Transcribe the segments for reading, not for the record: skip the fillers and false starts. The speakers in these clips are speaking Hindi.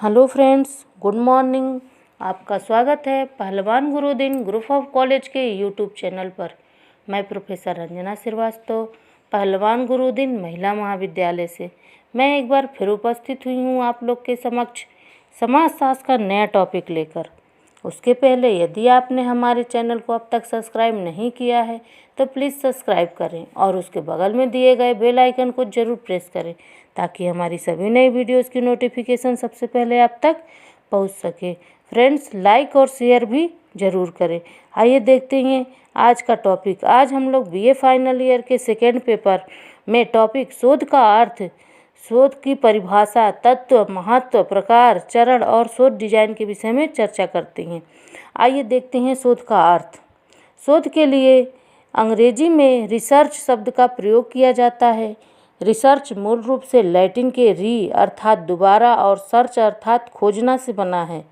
Hello friends, good morning. आपका स्वागत है पहलवान गुरुदिन ग्रुप ऑफ कॉलेज के यूट्यूब चैनल पर। मैं प्रोफेसर रंजना श्रीवास्तव, पहलवान गुरुदिन महिला महाविद्यालय से मैं एक बार फिर उपस्थित हुई हूँ आप लोग के समक्ष समाजशास्त्र का नया टॉपिक लेकर। उसके पहले यदि आपने हमारे चैनल को अब तक सब्सक्राइब नहीं किया है तो प्लीज़ सब्सक्राइब करें और उसके बगल में दिए गए बेल आइकन को ज़रूर प्रेस करें ताकि हमारी सभी नई वीडियोस की नोटिफिकेशन सबसे पहले आप तक पहुंच सके। फ्रेंड्स, लाइक और शेयर भी ज़रूर करें। आइए देखते हैं आज का टॉपिक। आज हम लोग बीए फाइनल ईयर के सेकेंड पेपर में टॉपिक शोध का अर्थ, शोध की परिभाषा, तत्व, महत्व, प्रकार, चरण और शोध डिजाइन के विषय में चर्चा करते हैं। आइए देखते हैं शोध का अर्थ। शोध के लिए अंग्रेजी में रिसर्च शब्द का प्रयोग किया जाता है। रिसर्च मूल रूप से लैटिन के री अर्थात दोबारा और सर्च अर्थात खोजना से बना है।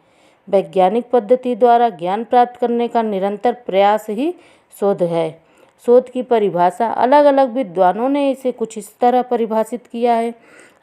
वैज्ञानिक पद्धति द्वारा ज्ञान प्राप्त करने का निरंतर प्रयास ही शोध है। शोध की परिभाषा अलग अलग विद्वानों ने इसे कुछ इस तरह परिभाषित किया है।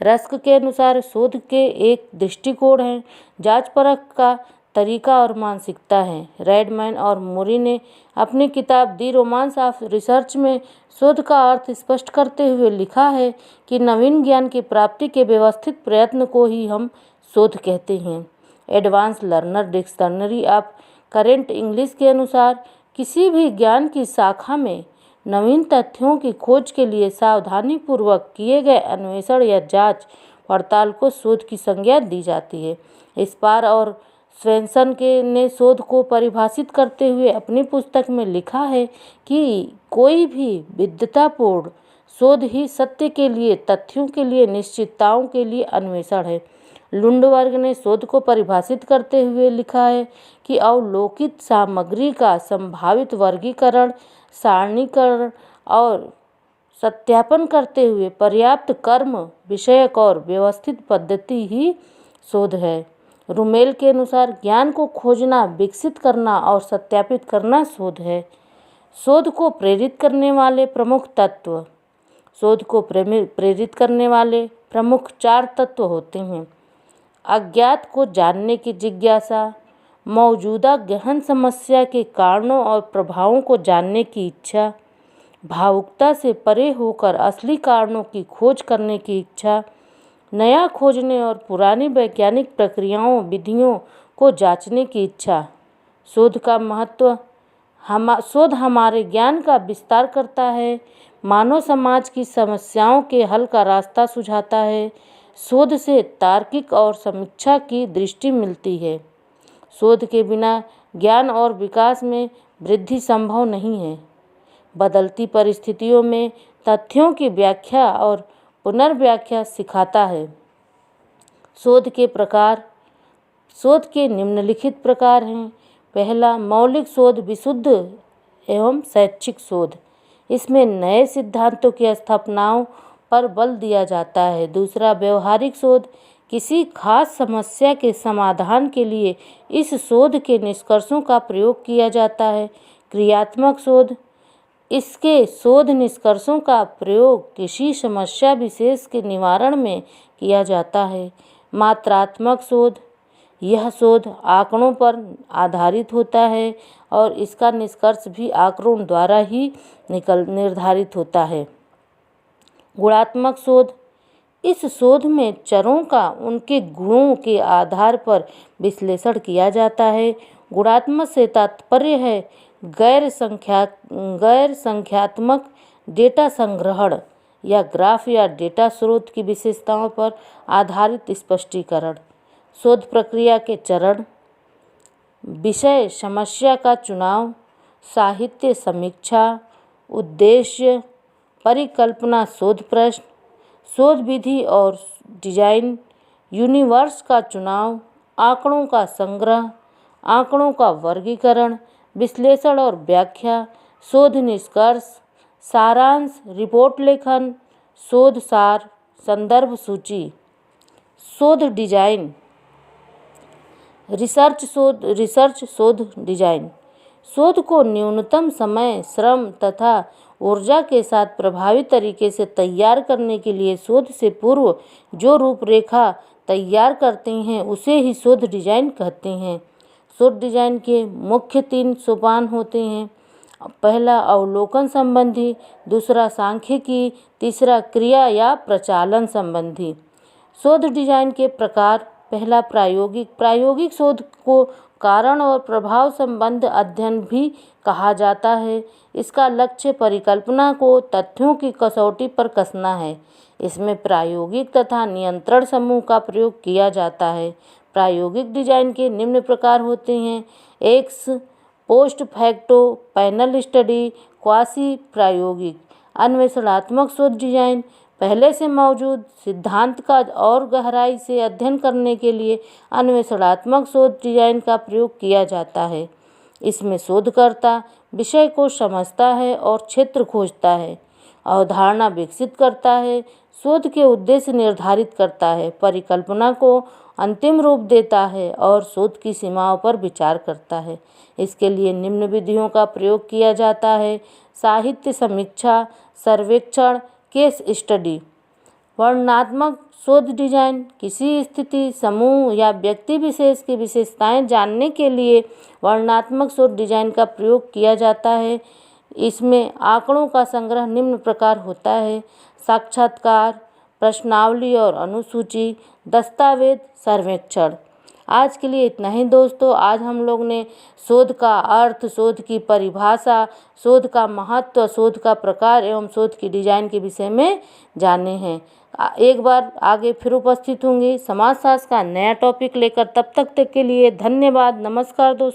रस्क के अनुसार शोध के एक दृष्टिकोण है, जांच परख का तरीका और मानसिकता है। रेडमैन और मोरी ने अपनी किताब दी रोमांस ऑफ रिसर्च में शोध का अर्थ स्पष्ट करते हुए लिखा है कि नवीन ज्ञान की प्राप्ति के व्यवस्थित प्रयत्न को ही हम शोध कहते हैं। Advance learner dictionary of current English के अनुसार किसी भी ज्ञान की शाखा में नवीन तथ्यों की खोज के लिए सावधानीपूर्वक किए गए अन्वेषण या जांच पड़ताल को शोध की संज्ञा दी जाती है। स्पार और स्वेंसन ने शोध को परिभाषित करते हुए अपनी पुस्तक में लिखा है कि कोई भी विद्वतापूर्ण शोध ही सत्य के लिए, तथ्यों के लिए, निश्चितताओं के लिए अन्वेषण है। लुंडवर्ग ने शोध को परिभाषित करते हुए लिखा है कि अवलोकित सामग्री का संभावित वर्गीकरण, सारणीकरण और सत्यापन करते हुए पर्याप्त कर्म विषयक और व्यवस्थित पद्धति ही शोध है। रुमेल के अनुसार ज्ञान को खोजना, विकसित करना और सत्यापित करना शोध है। शोध को प्रेरित करने वाले प्रमुख तत्व। शोध को प्रेरित करने वाले प्रमुख 4 तत्व होते हैं। अज्ञात को जानने की जिज्ञासा, मौजूदा गहन समस्या के कारणों और प्रभावों को जानने की इच्छा, भावुकता से परे होकर असली कारणों की खोज करने की इच्छा, नया खोजने और पुरानी वैज्ञानिक प्रक्रियाओं, विधियों को जांचने की इच्छा। शोध का महत्व। शोध हमारे ज्ञान का विस्तार करता है, मानव समाज की समस्याओं के हल का रास्ता सुझाता है। शोध से तार्किक और समीक्षा की दृष्टि मिलती है। शोध के बिना ज्ञान और विकास में वृद्धि संभव नहीं है। बदलती परिस्थितियों में तथ्यों की व्याख्या और पुनर्व्याख्या सिखाता है। शोध के प्रकार। शोध के निम्नलिखित प्रकार हैं। पहला, मौलिक शोध, विशुद्ध एवं शैक्षिक शोध। इसमें नए सिद्धांतों की स्थापनाओं पर बल दिया जाता है। दूसरा, व्यवहारिक शोध। किसी खास समस्या के समाधान के लिए इस शोध के निष्कर्षों का प्रयोग किया जाता है। क्रियात्मक शोध। इसके शोध निष्कर्षों का प्रयोग किसी समस्या विशेष के निवारण में किया जाता है। मात्रात्मक शोध। यह शोध आंकड़ों पर आधारित होता है और इसका निष्कर्ष भी आंकड़ों द्वारा ही निर्धारित होता है। गुणात्मक शोध। इस शोध में चरों का उनके गुणों के आधार पर विश्लेषण किया जाता है। गुणात्मक से तात्पर्य है गैर संख्यात्मक डेटा संग्रहण या ग्राफ या डेटा स्रोत की विशेषताओं पर आधारित स्पष्टीकरण। शोध प्रक्रिया के चरण। विषय समस्या का चुनाव, साहित्य समीक्षा, उद्देश्य, परिकल्पना, शोध प्रश्न, शोध विधि और डिजाइन, यूनिवर्स का चुनाव, आंकड़ों का संग्रह, आंकड़ों का वर्गीकरण, विश्लेषण और व्याख्या, शोध निष्कर्ष, सारांश, रिपोर्ट लेखन, शोध सार, संदर्भ सूची। शोध डिजाइन। रिसर्च शोध डिजाइन। शोध को न्यूनतम समय, श्रम तथा ऊर्जा के साथ प्रभावी तरीके से तैयार करने के लिए शोध से पूर्व जो रूपरेखा तैयार करते हैं उसे ही शोध डिजाइन कहते हैं। शोध डिजाइन के मुख्य 3 सोपान होते हैं। पहला अवलोकन संबंधी, दूसरा सांख्यिकी, तीसरा क्रिया या प्रचालन संबंधी। शोध डिजाइन के प्रकार। पहला प्रायोगिक शोध को कारण और प्रभाव संबंध अध्ययन भी कहा जाता है। इसका लक्ष्य परिकल्पना को तथ्यों की कसौटी पर कसना है। इसमें प्रायोगिक तथा नियंत्रण समूह का प्रयोग किया जाता है। प्रायोगिक डिजाइन के निम्न प्रकार होते हैं। X post facto panel study, quasi प्रायोगिक। अन्वेषणात्मक शोध डिजाइन पहले से मौजूद सिद्धांत का और गहराई से अध्ययन करने के लिए अन्वेषणात्मक शोध डिजाइन का प्रयोग किया जाता है। इसमें शोधकर्ता विषय को समझता है और क्षेत्र खोजता है, अवधारणा विकसित करता है, शोध के उद्देश्य निर्धारित करता है, परिकल्पना को अंतिम रूप देता है और शोध की सीमाओं पर विचार करता है। इसके लिए निम्न विधियों का प्रयोग किया जाता है। साहित्य समीक्षा, सर्वेक्षण, केस स्टडी। वर्णनात्मक शोध डिजाइन किसी स्थिति, समूह या व्यक्ति विशेष की विशेषताएं जानने के लिए वर्णनात्मक शोध डिजाइन का प्रयोग किया जाता है। इसमें आंकड़ों का संग्रह निम्न प्रकार होता है: साक्षात्कार, प्रश्नावली और अनुसूची, दस्तावेज, सर्वेक्षण। आज के लिए इतना ही दोस्तों। आज हम लोग ने शोध का अर्थ, शोध की परिभाषा, शोध का महत्व, शोध का प्रकार एवं शोध की डिजाइन के विषय में जाने हैं। एक बार आगे फिर उपस्थित होंगी समाजशास्त्र का नया टॉपिक लेकर। तब तक के लिए धन्यवाद। नमस्कार दोस्तों।